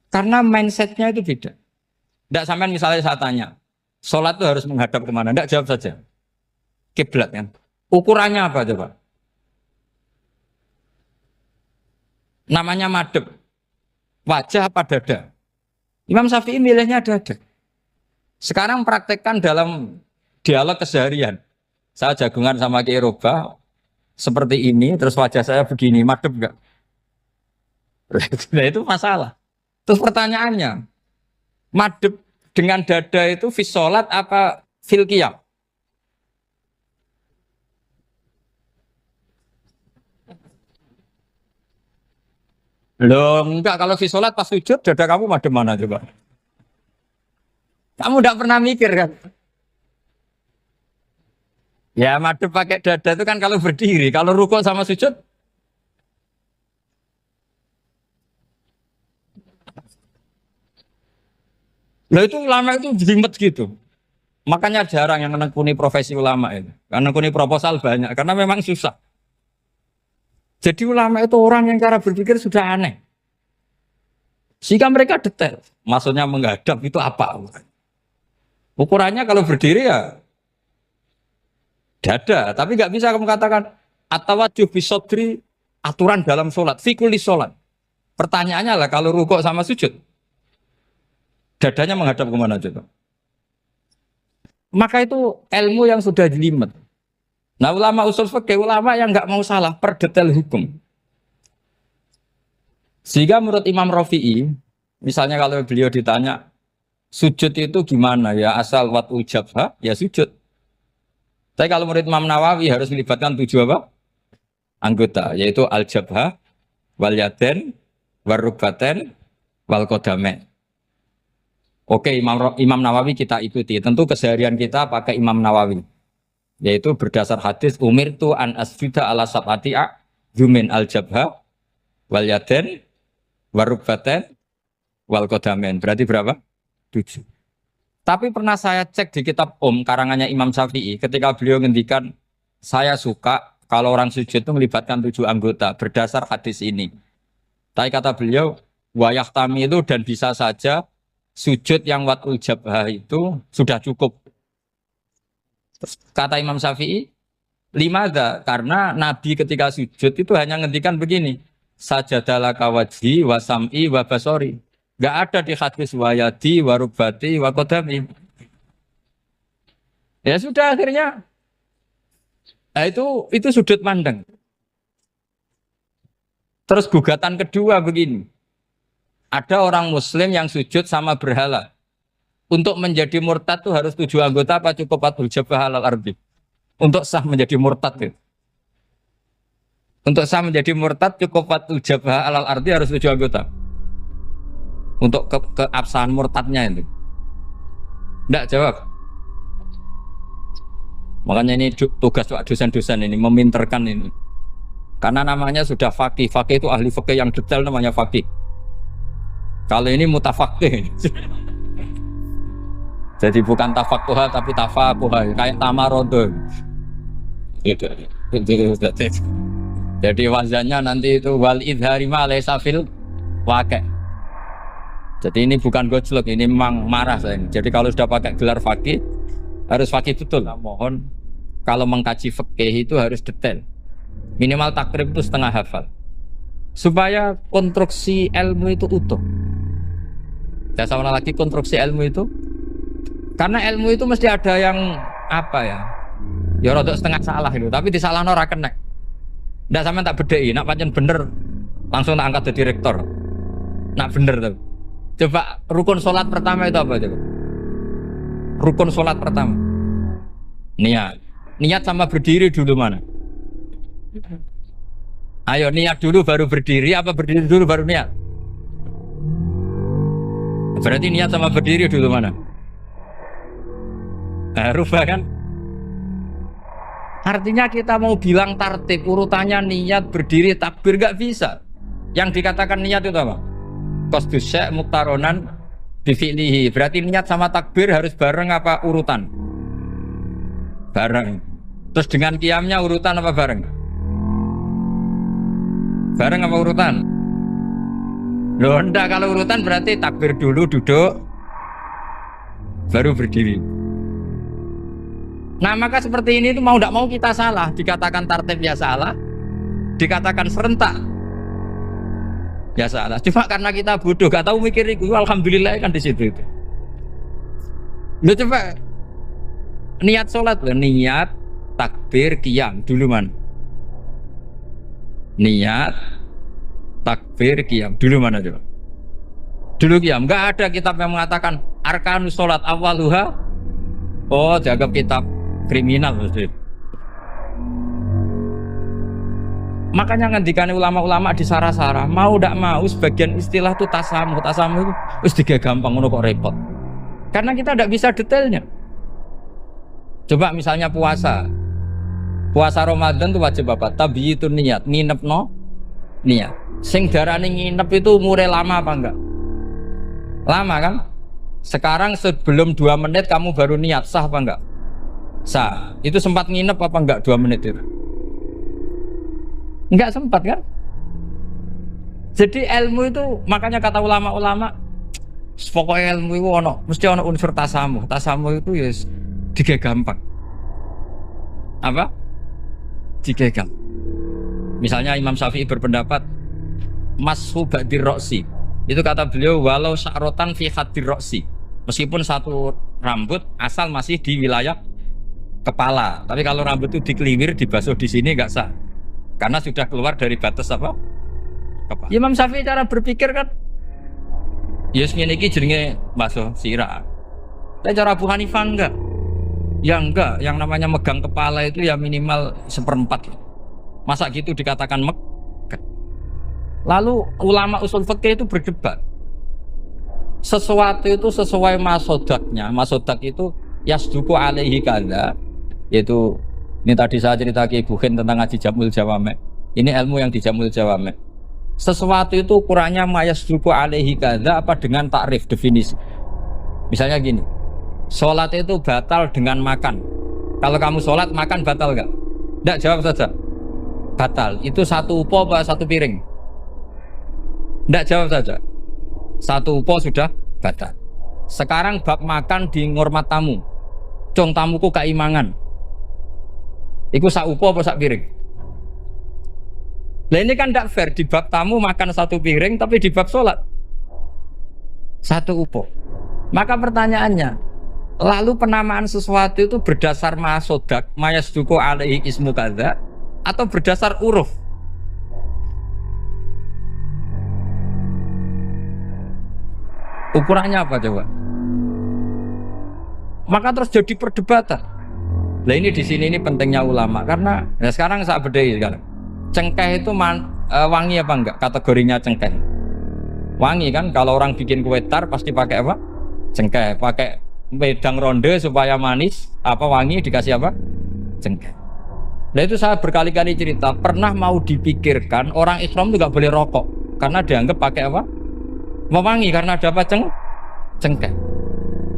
Karena mindsetnya itu beda. Tidak sampai misalnya saya tanya, sholat itu harus menghadap kemana? Tidak, jawab saja. Kiblat kan. Ukurannya apa coba? Namanya madhep. Wajah apa dada? Imam Syafi'i milihnya dada. Sekarang praktekkan dalam dialog keseharian. Saya jagungan sama Kiai Roba seperti ini, terus wajah saya begini, madep enggak? Nah itu masalah. Terus pertanyaannya, madep dengan dada itu fis sholat apa fil qiyam? Loh enggak, kalau fis sholat pas sujud dada kamu madep mana coba? Kamu enggak pernah mikir kan? Ya madep pakai dada itu kan kalau berdiri, kalau rukuk sama sujud. Lah itu ulama itu jelimet gitu. Makanya jarang yang menekuni profesi ulama itu. Karena menekuni proposal banyak, karena memang susah. Jadi ulama itu orang yang cara berpikir sudah aneh. Sehingga mereka detail. Maksudnya menghadap itu apa? Ukurannya kalau berdiri ya dada, tapi nggak bisa kamu katakan atawajjuh bisodri aturan dalam sholat, fikuli sholat. Pertanyaannya lah kalau rukuk sama sujud, dadanya menghadap kemana coba? Maka itu ilmu yang sudah jelimet. Nah ulama usul fikih, ulama yang nggak mau salah per detail hukum. Sehingga menurut Imam Rafi'i, misalnya kalau beliau ditanya sujud itu gimana ya, asal watul jabha ya sujud. Tapi kalau murid Imam Nawawi harus melibatkan 7 apa? Anggota, yaitu al-jabhah, wal yaden, warubaten, wal qadamen. Oke, Imam Nawawi kita ikuti. Tentu keseharian kita pakai Imam Nawawi. Yaitu berdasar hadis umirtu an asjuda ala sab'ati jumin al-jabhah, wal yaden, warubaten, wal qadamen. Berarti berapa? 7. Tapi pernah saya cek di kitab karangannya Imam Syafi'i ketika beliau ngendikan saya suka kalau orang sujud itu melibatkan 7 anggota berdasar hadis ini. Tapi kata beliau wayah tami itu dan bisa saja sujud yang watul jabhah itu sudah cukup. Terus kata Imam Syafi'i, limada karena Nabi ketika sujud itu hanya ngendikan begini, sajadalaka wajhi wa sam'i wa basori. Gak ada di hadis wayadi, warubati, wakodami. Ya sudah akhirnya. Nah itu sudut pandang. Terus gugatan kedua begini. Ada orang muslim yang sujud sama berhala. Untuk menjadi murtad itu harus 7 anggota apa cukup watul jabhah alal ardi? Untuk sah menjadi murtad itu. Untuk sah menjadi murtad cukup watul jabhah alal ardi harus 7 anggota. Untuk keabsahan murtadnya itu. Tidak jawab. Makanya ini tugas dosen-dosen ini meminterkan ini. Karena namanya sudah faqih. Faqih itu ahli faqih yang detail namanya faqih. Kalau ini mutafaqih. Jadi bukan tafakuha tapi tafakuha. Kayak tamarodo. Gitu. Jadi wazannya nanti itu wal idhari ma laysa fil waqi'. Jadi ini bukan gojlok, ini memang marah saya. Jadi kalau sudah pakai gelar fakih harus fakih betul. Nah, mohon kalau mengkaji fikih itu harus detail. Minimal takrib itu setengah hafal. Supaya konstruksi ilmu itu utuh. Saya sama lagi konstruksi ilmu itu. Karena ilmu itu mesti ada yang apa ya? Ya rodok setengah salah itu, tapi disalahno ora kena. Ndak sampean tak bedheki, nak pancen bener langsung tak angkat jadi rektor. Nak bener tuh. Coba rukun sholat pertama itu apa coba? Rukun sholat pertama. Niat. Niat sama berdiri dulu mana? Ayo niat dulu baru berdiri, apa berdiri dulu baru niat? Berarti niat sama berdiri dulu mana? Rubah kan? Artinya kita mau bilang tartib urutannya niat berdiri takbir gak bisa. Yang dikatakan niat itu apa? Qasdus syai' muqtaronan bi fi'lihi. Berarti niat sama takbir harus bareng apa urutan? Bareng. Terus dengan qiyamnya urutan apa bareng? Bareng apa urutan? Loh enggak, kalau urutan berarti takbir dulu duduk baru berdiri. Nah maka seperti ini itu mau tidak mau kita salah. Dikatakan tartib ya salah, dikatakan serentak ya salah. Cuma karena kita bodoh, gak tahu mikir itu. Alhamdulillah kan di situ itu. Lu coba niat sholat, niat takbir qiyam dulu man. Niat takbir qiyam dulu mana coba? Dulu qiyam. Nggak ada kitab yang mengatakan arkanus sholat awaluha. Oh, dianggap kitab kriminal maksudnya. Makanya ngendikane ulama-ulama di sarah-sarah, mau tidak mau sebagian istilah itu tasamuh itu wis gampang ngono kok repot. Karena kita tidak bisa detailnya. Coba misalnya puasa. Puasa Ramadan itu wajib apa? Tabi itu niat, nginep no niat. Sing darane nginep itu umure lama apa enggak? Lama kan? Sekarang sebelum 2 menit kamu baru niat, sah apa enggak? Sah. Itu sempat nginep apa enggak 2 menit itu? Enggak sempat kan? Jadi ilmu itu makanya kata ulama-ulama pokoknya ilmu itu mesti ono unsur tasamuh. Tasamuh itu ya tiga gampang. Apa? Tiga gampang. Misalnya Imam Syafi'i berpendapat mashu ba'dir roksi. Itu kata beliau walau sya'rotan fi hadir roksi. Meskipun satu rambut asal masih di wilayah kepala. Tapi kalau rambut itu dikeliwir, dibasuh di sini enggak sah. Karena sudah keluar dari batas apa? Kepala. Imam Syafi'i cara berpikir kan ya ngene iki jenenge basuh sirah. Tapi cara Abu Hanifah enggak. Ya enggak, yang namanya megang kepala itu ya minimal 1/4. Masa gitu dikatakan megang. Lalu ulama usul fikih itu berdebat. Sesuatu itu sesuai masodaknya. Masodak itu yasduku alaihi kadza, yaitu ini tadi saya cerita ke Ibu Khin tentang ngaji Jamul Jawame. Ini ilmu yang di Jamul Jawame. Sesuatu itu ukurannya mayasduku alaihi kadza apa dengan takrif definisi. Misalnya gini, sholat itu batal dengan makan. Kalau kamu sholat makan batal nggak? Nggak, jawab saja. Batal. Itu satu upo apa satu piring? Nggak, jawab saja. Satu upo sudah batal. Sekarang bab makan di ngormat tamu. Cung tamuku keimangan. Iku sak upo apa sak piring? Nah ini kan tidak fair, di bab tamu makan satu piring, tapi di bab sholat satu upo. Maka pertanyaannya, lalu penamaan sesuatu itu berdasar masodak, mayasduku alaihi ismu kadza, atau berdasar uruf? Ukurannya apa coba? Maka terus jadi perdebatan. Nah ini di sini ini pentingnya ulama karena ya sekarang saya bedai sekarang. Cengkeh itu wangi apa enggak? Kategorinya cengkeh. Wangi kan? Kalau orang bikin kue tar pasti pakai apa? Cengkeh. Pakai wedang ronde supaya manis. Apa wangi dikasih apa? Cengkeh. Nah itu saya berkali-kali cerita. Pernah mau dipikirkan orang Islam itu nggak boleh rokok karena dianggap pakai apa? Mewangi karena ada apa? Cengkeh.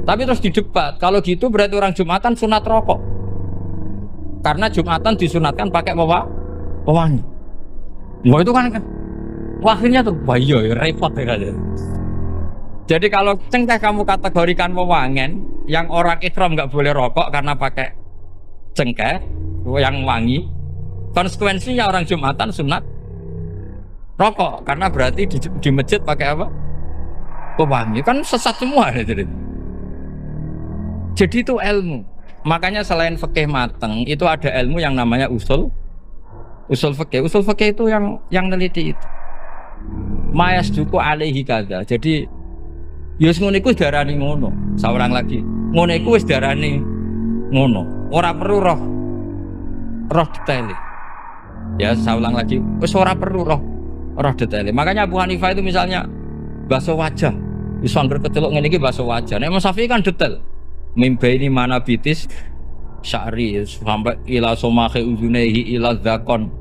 Tapi terus didebat. Kalau gitu berarti orang Jumatan sunat rokok. Karena Jumatan disunatkan pakai pewangi. Wah itu kan akhirnya tuh wah iya repot ya. Jadi kalau cengkeh kamu kategorikan wewangen, yang orang ikhram nggak boleh rokok karena pakai cengkeh yang wangi. Konsekuensinya orang Jumatan sunat rokok karena berarti di masjid pakai apa? Pewangi. Kan sesat semua ya, jadi itu ilmu. Makanya selain fikih mateng, itu ada ilmu yang namanya usul fikih. Usul fikih itu yang neliti itu. Mayas duku alaihi kada. Jadi yus ngono iku darani ngono. Saurang lagi. Ngono iku wis darani ngono. Ora perlu roh detail. Ya, saulang lagi. Wis ora perlu roh detail. Makanya Abu Hanifah itu misalnya basuh wajah. Wis angger kecelok ngene iki basuh wajah. Nek Imam Syafi'i kan detail. Mimbai ini mana bitis syari sampai ila somahe uzunehi ila zakon.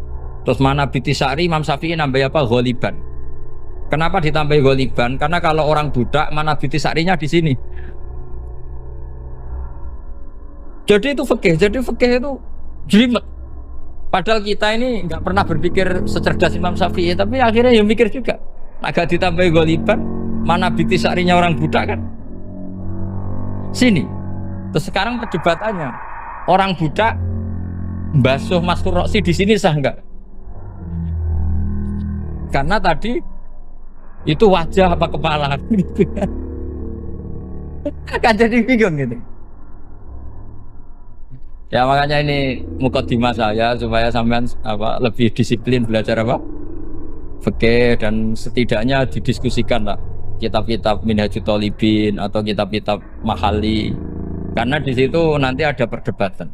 Terus mana bitis syari Imam Syafi'i nambah apa? Ghaliban. Kenapa ditambah ghaliban? Karena kalau orang budak mana bitis syarinya di sini. Jadi itu fikih. Jadi fikih itu jelimet. Padahal kita ini nggak pernah berpikir secerdas Imam Syafi'i, tapi akhirnya ya mikir juga. Agak ditambah ghaliban, mana bitis syarinya orang budak kan? Sini. Terus sekarang perdebatannya, orang budak basuh maskur roksi di sini sah enggak? Karena tadi itu wajah apa kepala gitu kan jadi bingung gitu. Ya makanya ini mukadimah saya supaya sampean lebih disiplin belajar fikih dan setidaknya didiskusikan lah kitab-kitab Minhajut Thalibin atau kitab-kitab Mahali. Karena di situ nanti ada perdebatan.